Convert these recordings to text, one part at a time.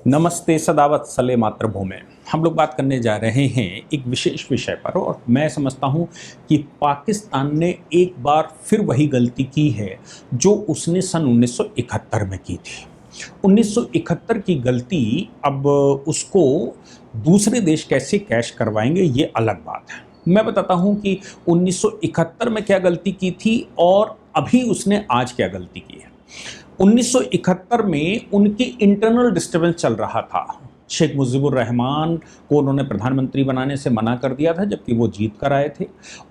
नमस्ते सदावत सले मातृभूमि। हम लोग बात करने जा रहे हैं एक विशेष विषय पर और मैं समझता हूं कि पाकिस्तान ने एक बार फिर वही गलती की है जो उसने सन 1971 में की थी। 1971 की गलती अब उसको दूसरे देश कैसे कैश करवाएंगे ये अलग बात है। मैं बताता हूं कि 1971 में क्या गलती की थी और अभी उसने आज क्या गलती की है। 1971 में उनकी इंटरनल डिस्टर्बेंस चल रहा था। शेख मुजीबुर रहमान को उन्होंने प्रधानमंत्री बनाने से मना कर दिया था जबकि वो जीत कर आए थे,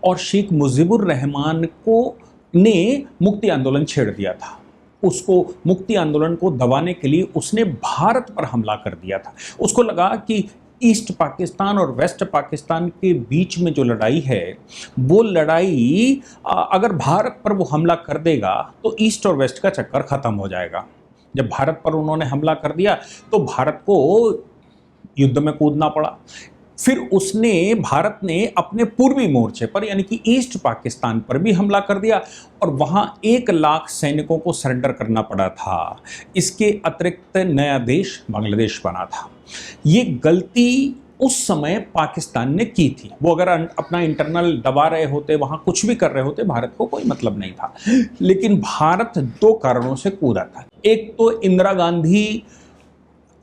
और शेख मुजीबुर रहमान को ने मुक्ति आंदोलन छेड़ दिया था। उसको मुक्ति आंदोलन को दबाने के लिए उसने भारत पर हमला कर दिया था। उसको लगा कि ईस्ट पाकिस्तान और वेस्ट पाकिस्तान के बीच में जो लड़ाई है वो लड़ाई अगर भारत पर वो हमला कर देगा तो ईस्ट और वेस्ट का चक्कर खत्म हो जाएगा। जब भारत पर उन्होंने हमला कर दिया तो भारत को युद्ध में कूदना पड़ा। फिर भारत ने अपने पूर्वी मोर्चे पर यानी कि ईस्ट पाकिस्तान पर भी हमला कर दिया और वहां 1 लाख सैनिकों को सरेंडर करना पड़ा था। इसके अतिरिक्त नया देश बांग्लादेश बना था। ये गलती उस समय पाकिस्तान ने की थी। वो अगर अपना इंटरनल दबा रहे होते, वहां कुछ भी कर रहे होते, भारत को कोई मतलब नहीं था। लेकिन भारत 2 कारणों से कूदा था। एक तो इंदिरा गांधी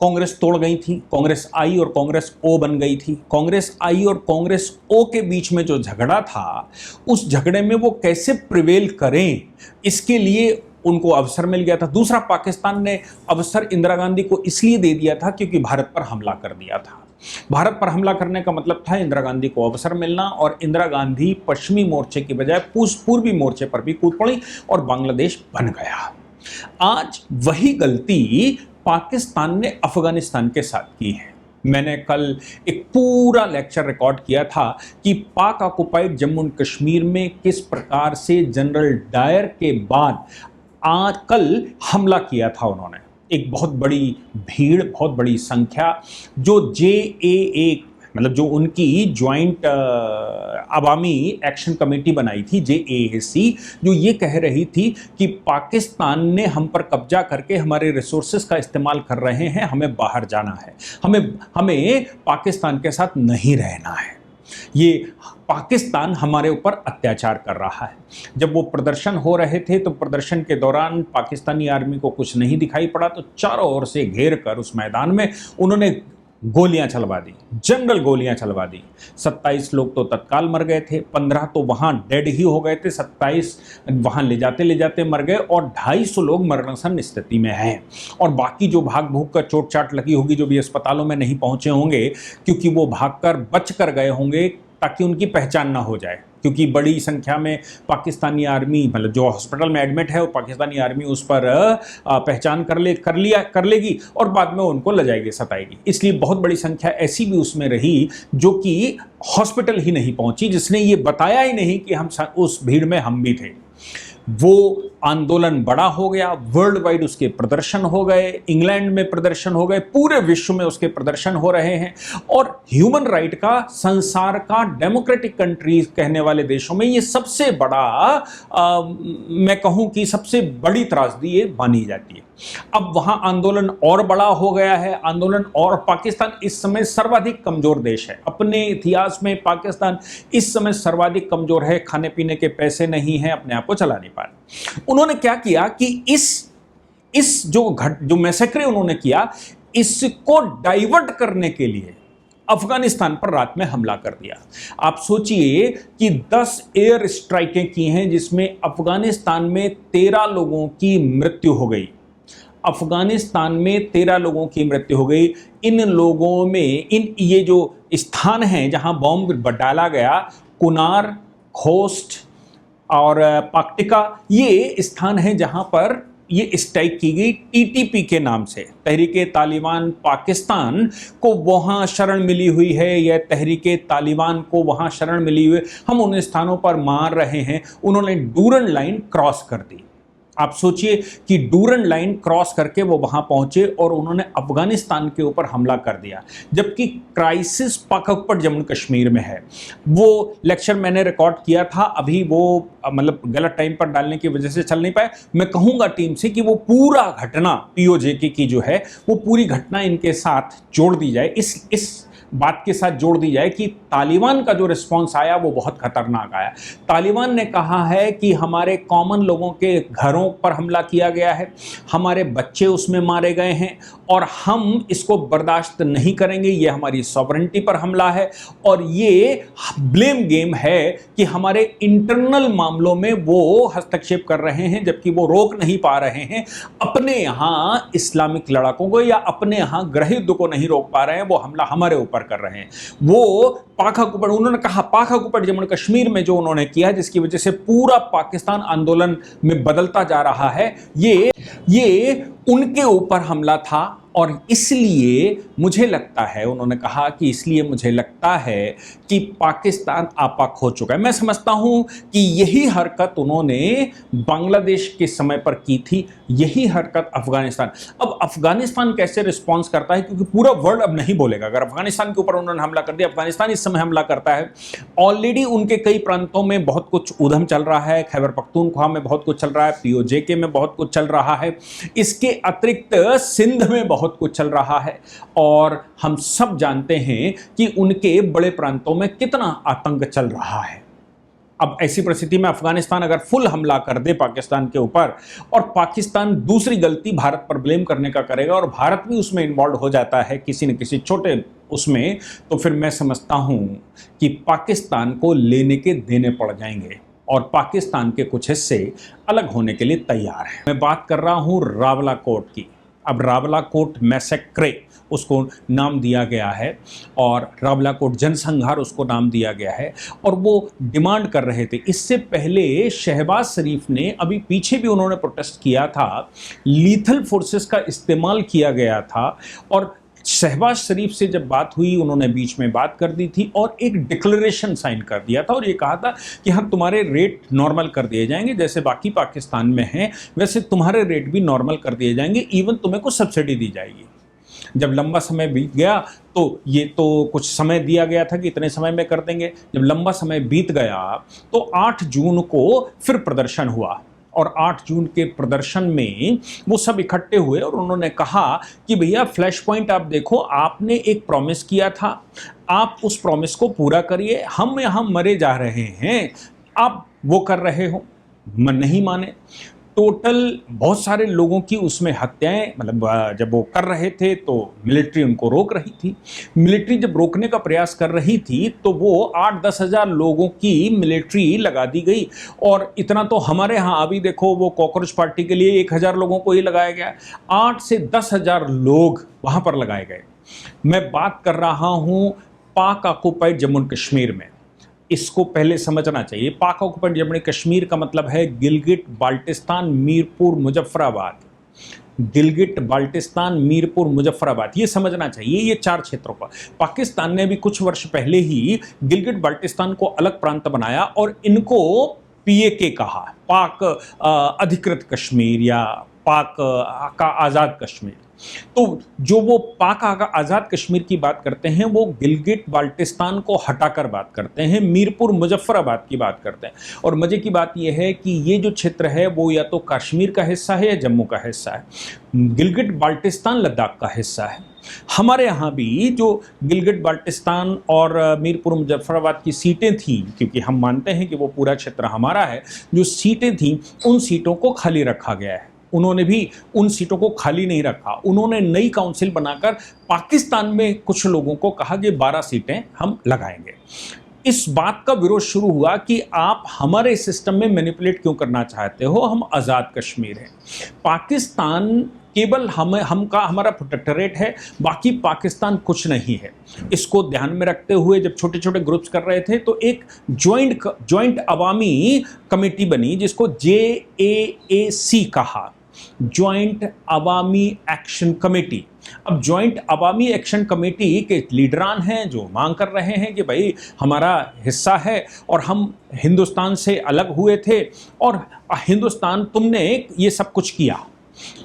कांग्रेस तोड़ गई थी, कांग्रेस आई और कांग्रेस ओ बन गई थी। कांग्रेस आई और कांग्रेस ओ के बीच में जो झगड़ा था, उस झगड़े में वो कैसे प्रिवेल करें, इसके लिए उनको अवसर मिल गया था। दूसरा, पाकिस्तान ने अवसर इंदिरा गांधी को इसलिए दे दिया था क्योंकि भारत पर हमला कर दिया था। भारत पर हमला करने का मतलब था इंदिरा गांधी को अवसर मिलना, और इंदिरा गांधी पश्चिमी मोर्चे की बजाय पूर्वी मोर्चे पर भी कूद पड़ी और बांग्लादेश बन गया। आज वही गलती पाकिस्तान ने अफगानिस्तान के साथ की है। मैंने कल एक पूरा लेक्चर रिकॉर्ड किया था कि पाक ऑक्युपाइड जम्मू एंड कश्मीर में किस प्रकार से जनरल डायर के बाद आज कल हमला किया था उन्होंने। एक बहुत बड़ी भीड़, बहुत बड़ी संख्या, जो JAA मतलब जो उनकी ज्वाइंट अवामी एक्शन कमेटी बनाई थी JAAC, जो ये कह रही थी कि पाकिस्तान ने हम पर कब्जा करके हमारे रिसोर्सेज का इस्तेमाल कर रहे हैं, हमें बाहर जाना है, हमें पाकिस्तान के साथ नहीं रहना है, ये पाकिस्तान हमारे ऊपर अत्याचार कर रहा है। जब वो प्रदर्शन हो रहे थे तो प्रदर्शन के दौरान पाकिस्तानी आर्मी को कुछ नहीं दिखाई पड़ा तो चारों ओर से घेर कर उस मैदान में उन्होंने गोलियां चलवा दी, जनरल गोलियां चलवा दी। 27 लोग तो तत्काल मर गए थे, 15 तो वहां डेड ही हो गए थे, 27 वहां ले जाते मर गए और 250 लोग मरणोत्तर स्थिति में हैं। और बाकी जो भाग भूग कर चोट चाट लगी होगी, जो भी अस्पतालों में नहीं पहुंचे होंगे क्योंकि वो भागकर बच कर गए होंगे ताकि उनकी पहचान ना हो जाए, क्योंकि बड़ी संख्या में पाकिस्तानी आर्मी, मतलब जो हॉस्पिटल में एडमिट है वो पाकिस्तानी आर्मी उस पर पहचान कर लेगी और बाद में उनको ले जाएगी, सताएगी। इसलिए बहुत बड़ी संख्या ऐसी भी उसमें रही जो कि हॉस्पिटल ही नहीं पहुंची, जिसने ये बताया ही नहीं कि हम उस भीड़ में हम भी थे। वो आंदोलन बड़ा हो गया, वर्ल्ड वाइड उसके प्रदर्शन हो गए, इंग्लैंड में प्रदर्शन हो गए, पूरे विश्व में उसके प्रदर्शन हो रहे हैं। और ह्यूमन राइट का, संसार का, डेमोक्रेटिक कंट्रीज कहने वाले देशों में ये सबसे बड़ा मैं कहूं कि सबसे बड़ी त्रासदी ये मानी जाती है। अब वहां आंदोलन और बड़ा हो गया है, आंदोलन, और पाकिस्तान इस समय सर्वाधिक कमजोर देश है। अपने इतिहास में पाकिस्तान इस समय सर्वाधिक कमजोर है, खाने पीने के पैसे नहीं है, अपने आप को चला नहीं पा रहे। उन्होंने क्या किया कि इस जो मैसेक्रे उन्होंने किया, इसको डाइवर्ट करने के लिए अफगानिस्तान पर रात में हमला कर दिया। आप सोचिए कि 10 एयर स्ट्राइकें की हैं जिसमें अफगानिस्तान में 13 लोगों की मृत्यु हो गई। अफगानिस्तान में 13 लोगों की मृत्यु हो गई। इन लोगों में ये जो स्थान हैं जहां बॉम्ब डाला गया, कुनार, खोस्ट और पाक्टिका, ये स्थान है जहां पर ये स्ट्राइक की गई TTP के नाम से। तहरीके तालिबान पाकिस्तान को वहां शरण मिली हुई है, या तहरीके तालिबान को वहां शरण मिली हुई है, हम उन स्थानों पर मार रहे हैं। उन्होंने डूरन लाइन क्रॉस कर दी। आप सोचिए कि डूरन लाइन क्रॉस करके वो वहां पहुंचे और उन्होंने अफगानिस्तान के ऊपर हमला कर दिया, जबकि क्राइसिस पाकपट जम्मू कश्मीर में है। वो लेक्चर मैंने रिकॉर्ड किया था, अभी वो मतलब गलत टाइम पर डालने की वजह से चल नहीं पाया। मैं कहूंगा टीम से कि वो पूरा घटना पीओजेके की जो है वो पूरी घटना इनके साथ जोड़ दी जाए, इस बात के साथ जोड़ दी जाए कि तालिबान का जो रिस्पांस आया वो बहुत खतरनाक आया। तालिबान ने कहा है कि हमारे कॉमन लोगों के घरों पर हमला किया गया है, हमारे बच्चे उसमें मारे गए हैं और हम इसको बर्दाश्त नहीं करेंगे, ये हमारी सॉवरेंटी पर हमला है और ये ब्लेम गेम है कि हमारे इंटरनल मामलों में वो हस्तक्षेप कर रहे हैं, जबकि वो रोक नहीं पा रहे हैं अपने यहाँ इस्लामिक लड़ाकों को या अपने यहाँ गृह युद्ध को नहीं रोक पा रहे हैं, वो हमला हमारे ऊपर कर रहे हैं। वो पाखाकुपड़, उन्होंने कहा पाखाकुपड़ जम्मू कश्मीर में जो उन्होंने किया जिसकी वजह से पूरा पाकिस्तान आंदोलन में बदलता जा रहा है, ये उनके ऊपर हमला था और इसलिए मुझे लगता है, उन्होंने कहा कि इसलिए मुझे लगता है कि पाकिस्तान आपा खो चुका है। मैं समझता हूं कि यही हरकत उन्होंने बांग्लादेश के समय पर की थी, यही हरकत अफगानिस्तान। अब अफगानिस्तान कैसे रिस्पॉन्स करता है, क्योंकि पूरा वर्ल्ड अब नहीं बोलेगा। अगर अफगानिस्तान के ऊपर उन्होंने हमला कर दिया, अफगानिस्तान इस समय हमला करता है, ऑलरेडी उनके कई प्रांतों में बहुत कुछ उधम चल रहा है, खैबर पख्तूनख्वा में बहुत कुछ चल रहा है, पीओजेके में बहुत कुछ चल रहा है, इसके अतिरिक्त सिंध में बहुत कुछ चल रहा है और हम सब जानते हैं कि उनके बड़े प्रांतों में कितना आतंक चल रहा है। अब ऐसी परिस्थिति में अफगानिस्तान अगर फुल हमला कर दे पाकिस्तान के ऊपर और पाकिस्तान दूसरी गलती भारत पर ब्लेम करने का करेगा और भारत भी उसमें इन्वॉल्व हो जाता है किसी न किसी छोटे उसमें, तो फिर मैं समझता हूं कि पाकिस्तान को लेने के देने पड़ जाएंगे और पाकिस्तान के कुछ हिस्से अलग होने के लिए तैयार हैं। मैं बात कर रहा हूं रावलाकोट की। अब रावलाकोट मैसेक्रे उसको नाम दिया गया है और रावलाकोट जनसंहार उसको नाम दिया गया है और वो डिमांड कर रहे थे। इससे पहले शहबाज शरीफ ने, अभी पीछे भी उन्होंने प्रोटेस्ट किया था, लीथल फोर्सेस का इस्तेमाल किया गया था और शहबाज शरीफ से जब बात हुई उन्होंने बीच में बात कर दी थी और एक डिक्लेरेशन साइन कर दिया था और ये कहा था कि हाँ तुम्हारे रेट नॉर्मल कर दिए जाएंगे, जैसे बाकी पाकिस्तान में हैं वैसे तुम्हारे रेट भी नॉर्मल कर दिए जाएंगे, इवन तुम्हें कुछ सब्सिडी दी जाएगी। जब लंबा समय बीत गया तो ये तो कुछ समय दिया गया था कि इतने समय में कर देंगे, जब लंबा समय बीत गया तो 8 जून को फिर प्रदर्शन हुआ और 8 जून के प्रदर्शन में वो सब इकट्ठे हुए और उन्होंने कहा कि भैया फ्लैश पॉइंट आप देखो, आपने एक प्रॉमिस किया था, आप उस प्रॉमिस को पूरा करिए, हम यहाँ मरे जा रहे हैं, आप वो कर रहे हो। मन नहीं माने। टोटल बहुत सारे लोगों की उसमें हत्याएं, मतलब जब वो कर रहे थे तो मिलिट्री उनको रोक रही थी। मिलिट्री जब रोकने का प्रयास कर रही थी तो वो 8-10 हज़ार लोगों की मिलिट्री लगा दी गई और इतना तो हमारे यहाँ अभी देखो वो कॉकरोच पार्टी के लिए 1000 लोगों को ही लगाया गया, 8 से 10 हज़ार लोग वहाँ पर लगाए गए। मैं बात कर रहा हूँ पाक ऑक्युपाइड जम्मू कश्मीर में। इसको पहले समझना चाहिए। पाक ऑक्युपाइड जम्मू कश्मीर का मतलब है गिलगिट बाल्टिस्तान मीरपुर मुजफ्फराबाद, गिलगिट बाल्टिस्तान मीरपुर मुजफ्फराबाद, ये समझना चाहिए। ये 4 क्षेत्रों का पाकिस्तान ने भी कुछ वर्ष पहले ही गिलगिट बाल्टिस्तान को अलग प्रांत बनाया और इनको पीएके कहा, पाक अधिकृत कश्मीर या पाक का आज़ाद कश्मीर। तो जो वो पाक आज़ाद कश्मीर की बात करते हैं वो गिलगिट बाल्टिस्तान को हटाकर बात करते हैं, मीरपुर मुजफ्फराबाद की बात करते हैं। और मज़े की बात यह है कि ये जो क्षेत्र है वो या तो कश्मीर का हिस्सा है या जम्मू का हिस्सा है। गिलगिट बाल्टिस्तान लद्दाख का हिस्सा है। हमारे यहाँ भी जो गिलगिट बाल्टिस्तान और मीरपुर मुजफ्फराबाद की सीटें थी, क्योंकि हम मानते हैं कि वो पूरा क्षेत्र हमारा है, जो सीटें थी उन सीटों को खाली रखा गया है। उन्होंने भी उन सीटों को खाली नहीं रखा, उन्होंने नई काउंसिल बनाकर पाकिस्तान में कुछ लोगों को कहा कि 12 सीटें हम लगाएंगे। इस बात का विरोध शुरू हुआ कि आप हमारे सिस्टम में मैनिपुलेट क्यों करना चाहते हो, हम आज़ाद कश्मीर हैं, पाकिस्तान केवल हमारा प्रोटेक्टरेट है, बाकी पाकिस्तान कुछ नहीं है। इसको ध्यान में रखते हुए जब छोटे छोटे ग्रुप्स कर रहे थे तो एक ज्वाइंट अवामी कमेटी बनी जिसको JAAC कहा, ज्वाइंट अवामी एक्शन कमेटी। अब ज्वाइंट अवामी एक्शन कमेटी के लीडरान हैं जो मांग कर रहे हैं कि भाई हमारा हिस्सा है और हम हिंदुस्तान से अलग हुए थे और हिंदुस्तान तुमने ये सब कुछ किया,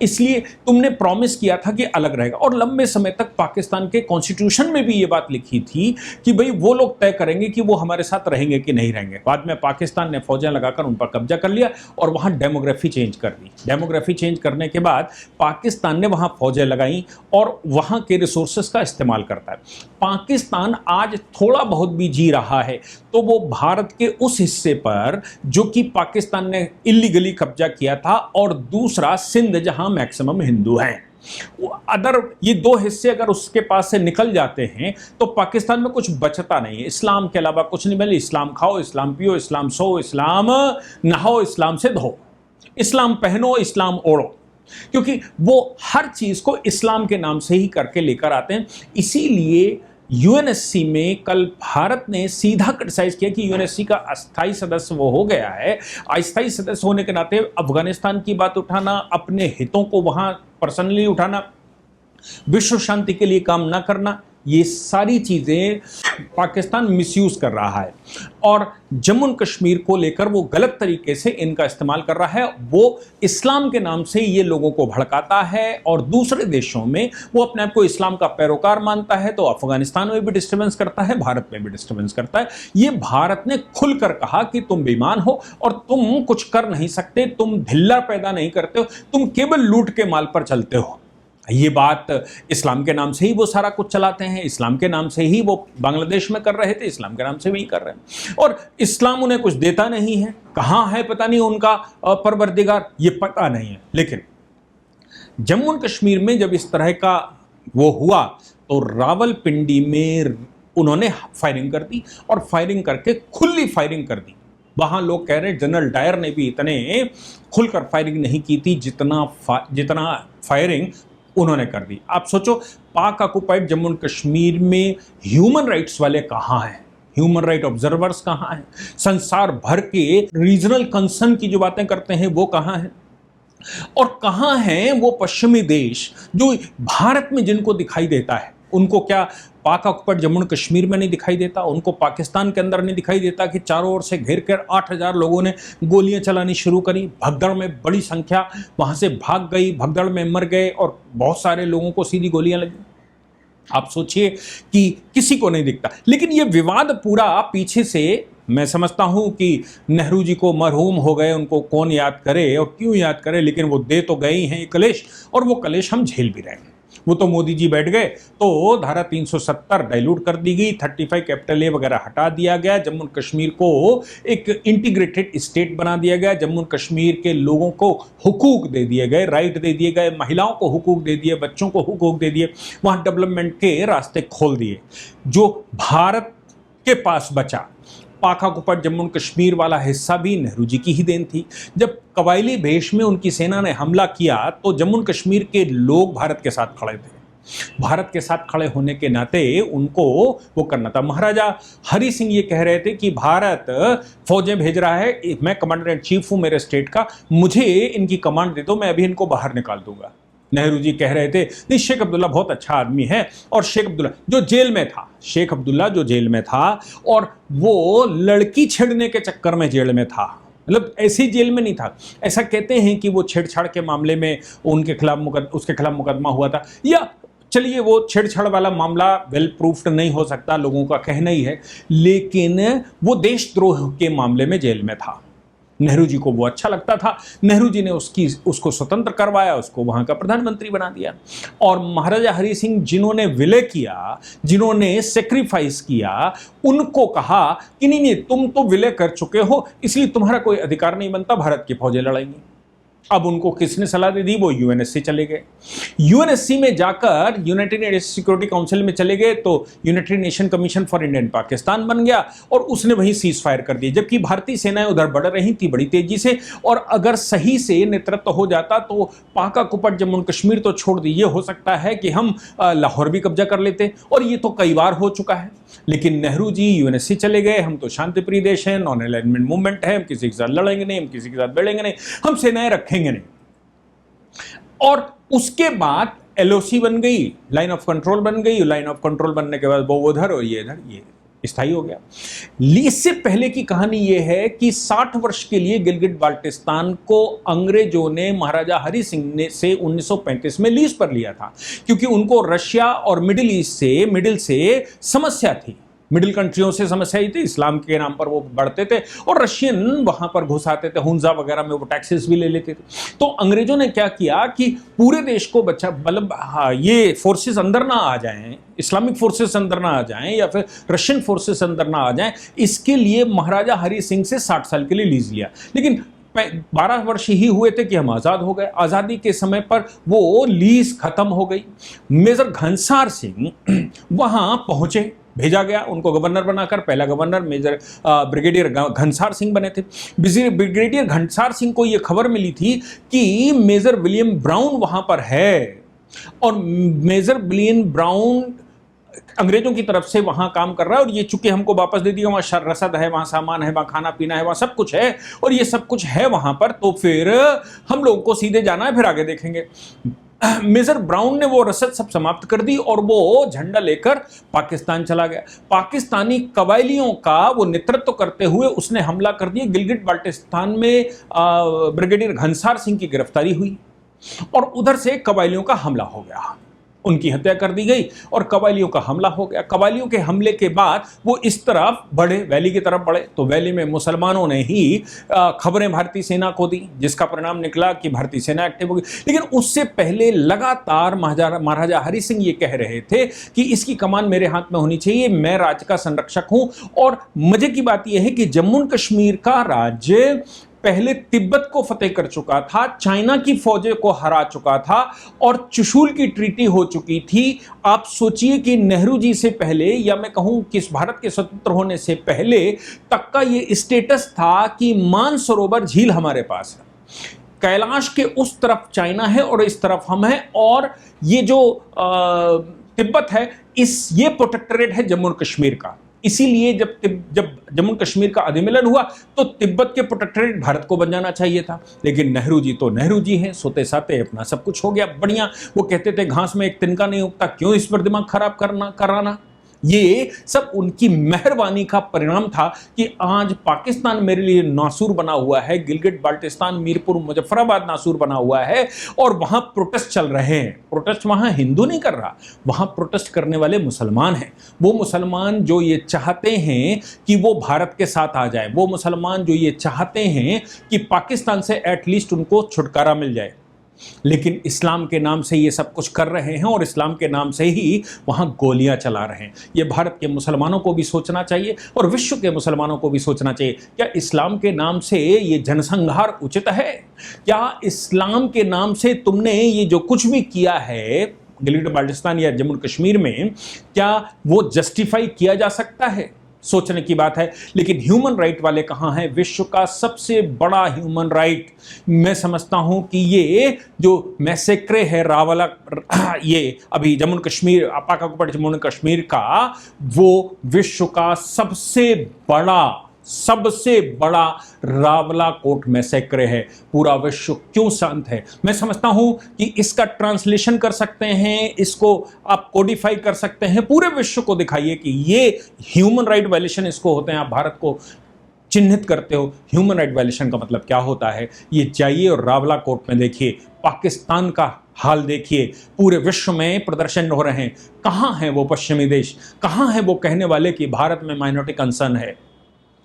इसलिए तुमने प्रॉमिस किया था कि अलग रहेगा। और लंबे समय तक पाकिस्तान के कॉन्स्टिट्यूशन में भी ये बात लिखी थी कि भाई वो लोग तय करेंगे कि वो हमारे साथ रहेंगे कि नहीं रहेंगे। बाद में पाकिस्तान ने फौजें लगाकर उन पर कब्जा कर लिया और वहां डेमोग्राफी चेंज कर दी। डेमोग्राफी चेंज करने के बाद पाकिस्तान ने वहां फौजें लगाई और वहां के रिसोर्सेस का इस्तेमाल करता है। पाकिस्तान आज थोड़ा बहुत भी जी रहा है तो वो भारत के उस हिस्से पर जो कि पाकिस्तान ने इलीगली कब्जा किया था, और दूसरा सिंध जहां मैक्सिमम हिंदू हैं। अदर ये दो हिस्से अगर उसके पास से निकल जाते हैं तो पाकिस्तान में कुछ बचता नहीं है। इस्लाम के अलावा कुछ नहीं मिले। इस्लाम खाओ, इस्लाम पियो, इस्लाम सो, इस्लाम नहाओ, इस्लाम से धो, इस्लाम पहनो, इस्लाम ओढ़ो, क्योंकि वो हर चीज को इस्लाम के नाम से ही करके लेकर आते हैं। इसीलिए यूएनएससी में कल भारत ने सीधा क्रिटिसाइज किया कि यूएनएससी का अस्थायी सदस्य वो हो गया है। अस्थायी सदस्य होने के नाते अफगानिस्तान की बात उठाना, अपने हितों को वहां पर्सनली उठाना, विश्व शांति के लिए काम ना करना, ये सारी चीजें पाकिस्तान मिसयूज कर रहा है और जम्मू और कश्मीर को लेकर वो गलत तरीके से इनका इस्तेमाल कर रहा है। वो इस्लाम के नाम से ये लोगों को भड़काता है और दूसरे देशों में वो अपने आप को इस्लाम का पैरोकार मानता है, तो अफगानिस्तान में भी डिस्टर्बेंस करता है, भारत में भी डिस्टर्बेंस करता है। ये भारत ने खुलकर कहा कि तुम बेईमान हो और तुम कुछ कर नहीं सकते, तुम ढिल्ला पैदा नहीं करते हो, तुम केवल लूट के माल पर चलते हो। ये बात इस्लाम के नाम से ही वो सारा कुछ चलाते हैं, इस्लाम के नाम से ही वो बांग्लादेश में कर रहे थे, इस्लाम के नाम से वही कर रहे हैं। और इस्लाम उन्हें कुछ देता नहीं है, कहाँ है पता नहीं उनका परवरदिगार, ये पता नहीं है। लेकिन जम्मू और कश्मीर में जब इस तरह का वो हुआ तो रावलपिंडी में उन्होंने फायरिंग कर दी और फायरिंग करके खुली फायरिंग कर दी। वहां लोग कह रहे हैं जनरल डायर ने भी इतने खुलकर फायरिंग नहीं की थी जितना फायरिंग उन्होंने कर दी। आप सोचो, पाक ऑक्युपाइड जम्मू और कश्मीर में ह्यूमन राइट्स वाले कहाँ हैं, ह्यूमन राइट ऑब्जर्वर्स कहाँ हैं, संसार भर के रीजनल कंसर्न की जो बातें करते हैं वो कहाँ हैं, और कहाँ हैं वो पश्चिमी देश जो भारत में जिनको दिखाई देता है। उनको क्या पाक ऑक्युपाइड जम्मू और कश्मीर में नहीं दिखाई देता, उनको पाकिस्तान के अंदर नहीं दिखाई देता कि चारों ओर से घेर कर 8,000 लोगों ने गोलियां चलानी शुरू करी, भगदड़ में बड़ी संख्या वहां से भाग गई, भगदड़ में मर गए और बहुत सारे लोगों को सीधी गोलियां लगी। आप सोचिए कि किसी को नहीं दिखता। लेकिन ये विवाद पूरा पीछे से, मैं समझता हूं कि नेहरू जी को मरहूम हो गए, उनको कौन याद करे और क्यों याद करे, लेकिन वो दे तो गए ही हैं कलेश, और वो कलेश हम झेल भी रहे हैं। वो तो मोदी जी बैठ गए तो धारा 370 डाइल्यूट कर दी गई, 35 कैपिटल ए वगैरह हटा दिया गया, जम्मू और कश्मीर को एक इंटीग्रेटेड स्टेट बना दिया गया, जम्मू और कश्मीर के लोगों को हुकूक दे दिए गए, राइट दे दिए गए, महिलाओं को हुकूक दे दिए, बच्चों को हुकूक दे दिए, वहाँ डेवलपमेंट के रास्ते खोल दिए। जो भारत के पास बचा पाक ऑक्युपाइड जम्मू और कश्मीर वाला हिस्सा भी नेहरू जी की ही देन थी। जब कबायली भेष में उनकी सेना ने हमला किया तो जम्मू और कश्मीर के लोग भारत के साथ खड़े थे। भारत के साथ खड़े होने के नाते उनको वो करना था। महाराजा हरि सिंह ये कह रहे थे कि भारत फौजें भेज रहा है, मैं कमांडर इन चीफ हूं मेरे स्टेट का, मुझे इनकी कमांड दे दो, मैं अभी इनको बाहर निकाल दूंगा। नेहरू जी कह रहे थे नहीं, शेख अब्दुल्ला बहुत अच्छा आदमी है, और शेख अब्दुल्ला जो जेल में था, शेख अब्दुल्ला जो जेल में था और वो लड़की छेड़ने के चक्कर में जेल में था, मतलब ऐसी जेल में नहीं था। ऐसा कहते हैं कि वो छेड़छाड़ के मामले में उसके खिलाफ मुकदमा हुआ था, या चलिए वो छेड़छाड़ वाला मामला वेल प्रूफ्ड नहीं हो सकता, लोगों का कहना ही है, लेकिन वो देशद्रोह के मामले में जेल में था। नेहरू जी को वो अच्छा लगता था, नेहरू जी ने उसको स्वतंत्र करवाया, उसको वहां का प्रधानमंत्री बना दिया। और महाराजा हरि सिंह जिन्होंने विलय किया, जिन्होंने सेक्रीफाइस किया, उनको कहा कि नहीं तुम तो विलय कर चुके हो, इसलिए तुम्हारा कोई अधिकार नहीं बनता, भारत की फौजें लड़ाएंगी। अब उनको किसने सलाह दे दी? वो यूएनएससी चले गए। यूएनएससी में जाकर यूनाइटेड नेशन सिक्योरिटी काउंसिल में चले गए तो United nation commission for Indian Pakistan बन गया और उसने वहीं सीज फायर कर दिया, जबकि भारतीय सेनाएं उधर बढ़ रही थी बड़ी तेजी से। और अगर सही से नेतृत्व हो जाता तो पाक ऑक्युपाइड जम्मू और कश्मीर तो छोड़ दीजिए, हो सकता है कि हम लाहौर भी कब्जा कर लेते, और ये तो कई बार हो चुका है। लेकिन नेहरू जी यूएनएससी चले गए, हम तो शांतिप्रिय देश हैं, नॉन अलाइनमेंट मूवमेंट है, हम किसी के साथ लड़ेंगे नहीं, हम किसी के साथ भिड़ेंगे नहीं, हम सेनाएं रखेंगे नहीं। और उसके बाद एलओसी बन गई, लाइन ऑफ कंट्रोल बन गई, लाइन ऑफ कंट्रोल बनने के बाद वो उधर और ये इधर, ये स्थायी हो गया। इससे पहले की कहानी यह है कि 60 वर्ष के लिए गिलगिट बाल्टिस्तान को अंग्रेजों ने महाराजा हरि सिंह ने से 1935 में लीज पर लिया था, क्योंकि उनको रशिया और मिडिल से समस्या थी। मिडिल कंट्रियों से समस्या ही थी, इस्लाम के नाम पर वो बढ़ते थे और रशियन वहां पर घुस आते थे, हुंजा वगैरह में वो टैक्सेस भी ले लेते थे। तो अंग्रेजों ने क्या किया कि पूरे देश को बचा, मतलब ये फोर्सेस अंदर ना आ जाएं, इस्लामिक फोर्सेस अंदर ना आ जाएं या फिर रशियन फोर्सेस अंदर ना आ जाएं, इसके लिए महाराजा हरि सिंह से 60 साल के लिए लीज लिया। लेकिन 12 वर्ष ही हुए थे कि हम आज़ाद हो गए। आज़ादी के समय पर वो लीज खत्म हो गई। मेजर घनसार सिंह वहां पहुंचे, भेजा गया उनको गवर्नर बनाकर। पहला governor major brigadier Ghansara Singh बने थे। ब्रिगेडियर घनसार सिंह को यह खबर मिली थी कि मेजर विलियम ब्राउन वहां पर है और मेजर विलियम ब्राउन अंग्रेजों की तरफ से वहां काम कर रहा है और ये चूंकि हमको वापस दे दिया, वहां रसद है, वहां सामान है, वहां खाना पीना है, वहां सब कुछ है और ये सब कुछ है वहां पर, तो फिर हम लोगों को सीधे जाना है, फिर आगे देखेंगे। मेजर ब्राउन ने वो रसद सब समाप्त कर दी और वो झंडा लेकर पाकिस्तान चला गया। पाकिस्तानी कबायलियों का वो नेतृत्व करते हुए उसने हमला कर दिया। गिलगिट बाल्टिस्तान में ब्रिगेडियर घनसार सिंह की गिरफ्तारी हुई और उधर से कबायलियों का हमला हो गया, उनकी हत्या कर दी गई और कबायलियों का हमला हो गया। कबायलियों के हमले के बाद वो इस तरफ बढ़े, वैली की तरफ बढ़े, तो वैली में मुसलमानों ने ही खबरें भारतीय सेना को दी, जिसका परिणाम निकला कि भारतीय सेना एक्टिव हो गई। लेकिन उससे पहले लगातार महाराजा हरि सिंह ये कह रहे थे कि इसकी कमान मेरे हाथ में होनी चाहिए, मैं राज्य का संरक्षक हूं। और मजे की बात यह है कि जम्मू कश्मीर का राज्य पहले तिब्बत को फतेह कर चुका था, चाइना की फौजें को हरा चुका था और चुशूल की ट्रीटी हो चुकी थी। आप सोचिए कि नेहरू जी से पहले, या मैं कहूं कि इस भारत के स्वतंत्र होने से पहले तक का ये स्टेटस था कि मानसरोवर झील हमारे पास है, कैलाश के उस तरफ चाइना है और इस तरफ हम हैं, और ये जो तिब्बत है ये प्रोटेक्टोरेट है जम्मू कश्मीर का। इसीलिए जब जम्मू कश्मीर का अधिमिलन हुआ तो तिब्बत के प्रोटेक्टोरेट भारत को बन जाना चाहिए था। लेकिन नेहरू जी तो नेहरू जी हैं, सोते साते अपना सब कुछ हो गया बढ़िया। वो कहते थे घास में एक तिनका नहीं उगता, क्यों इस पर दिमाग खराब कराना। ये सब उनकी मेहरबानी का परिणाम था कि आज पाकिस्तान मेरे लिए नासूर बना हुआ है, गिलगिट बाल्टिस्तान मीरपुर मुजफ्फराबाद नासूर बना हुआ है और वहां प्रोटेस्ट चल रहे हैं। प्रोटेस्ट वहां हिंदू नहीं कर रहा, वहां प्रोटेस्ट करने वाले मुसलमान हैं। वो मुसलमान जो ये चाहते हैं कि वो भारत के साथ आ जाए, वो मुसलमान जो ये चाहते हैं कि पाकिस्तान से एटलीस्ट उनको छुटकारा मिल जाए। लेकिन इस्लाम के नाम से ये सब कुछ कर रहे हैं और इस्लाम के नाम से ही वहां गोलियां चला रहे हैं। ये भारत के मुसलमानों को भी सोचना चाहिए और विश्व के मुसलमानों को भी सोचना चाहिए, क्या इस्लाम के नाम से ये जनसंहार उचित है? क्या इस्लाम के नाम से तुमने ये जो कुछ भी किया है गिलगिट बाल्टिस्तान या जम्मू कश्मीर में, क्या वो जस्टिफाई किया जा सकता है? सोचने की बात है। लेकिन ह्यूमन राइट वाले कहाँ हैं? विश्व का सबसे बड़ा ह्यूमन राइट, मैं समझता हूं कि ये जो मैसेक्रे है रावला, ये अभी जम्मू कश्मीर, पाक जम्मू कश्मीर का, वो विश्व का सबसे बड़ा रावला कोट मैसेक्रे है। पूरा विश्व क्यों शांत है? मैं समझता हूं कि इसका ट्रांसलेशन कर सकते हैं, इसको आप कोडिफाई कर सकते हैं, पूरे विश्व को दिखाइए कि ये ह्यूमन राइट वायलेशन इसको होते हैं। आप भारत को चिन्हित करते हो, ह्यूमन राइट वायलेशन का मतलब क्या होता है ये जाइए और रावला कोर्ट में देखिए, पाकिस्तान का हाल देखिए। पूरे विश्व में प्रदर्शन हो रहे हैं। कहां है वो पश्चिमी देश? कहां है वो कहने वाले कि भारत में माइनॉरिटी कंसर्न है,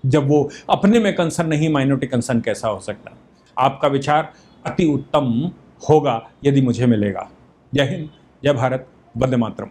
जब वो अपने में कंसर्न नहीं, माइनॉरिटी कंसर्न कैसा हो सकता? आपका विचार अति उत्तम होगा यदि मुझे मिलेगा। जय हिंद, जय भारत, वंदे मातरम।